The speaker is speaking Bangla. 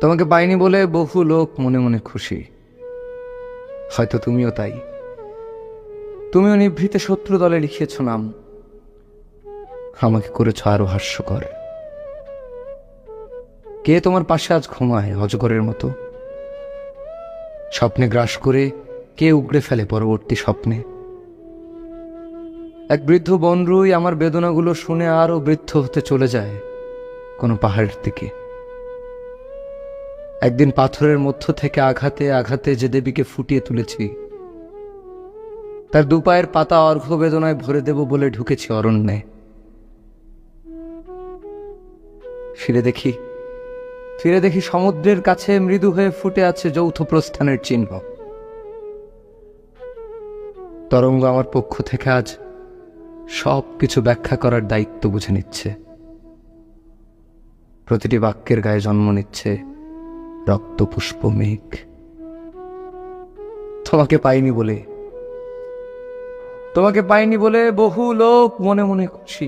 তোমাকে পাইনি বলে বহু লোক মনে মনে খুশি, হয়তো তুমিও তাই। তুমিও নিভৃতে শত্রু দলে লিখিয়েছ নাম, আমাকে করেছ আরো হাস্যকর। কে তোমার পাশে আজ ঘুমায় অজগরের মতো? স্বপ্নে গ্রাস করে কে উগড়ে ফেলে পরবর্তী স্বপ্নে? এক বৃদ্ধ বনরুই আমার বেদনাগুলো শুনে আরো বৃদ্ধ হতে চলে যায় কোনো পাহাড়ের দিকে। একদিন পাথরের মধ্য থেকে আঘাতে আঘাতে যে দেবীকে ফুটিয়ে তুলেছি, তার দুপায়ের পাতা অর্ঘ্য বেদনায় ভরে দেব বলে ঢুকেছি অরণ্যে। ফিরে দেখি সমুদ্রের কাছে মৃদু হয়ে ফুটে আছে যৌথ প্রস্থানের চিহ্ন। তরঙ্গ আমার পক্ষ থেকে আজ সব কিছু ব্যাখ্যা করার দায়িত্ব বুঝে নিচ্ছে। প্রতিটি বাক্যের গায়ে জন্ম নিচ্ছে রক্তপুষ্প মেঘ। তোমাকে পাইনি বলে বহু লোক মনে মনে খুশি।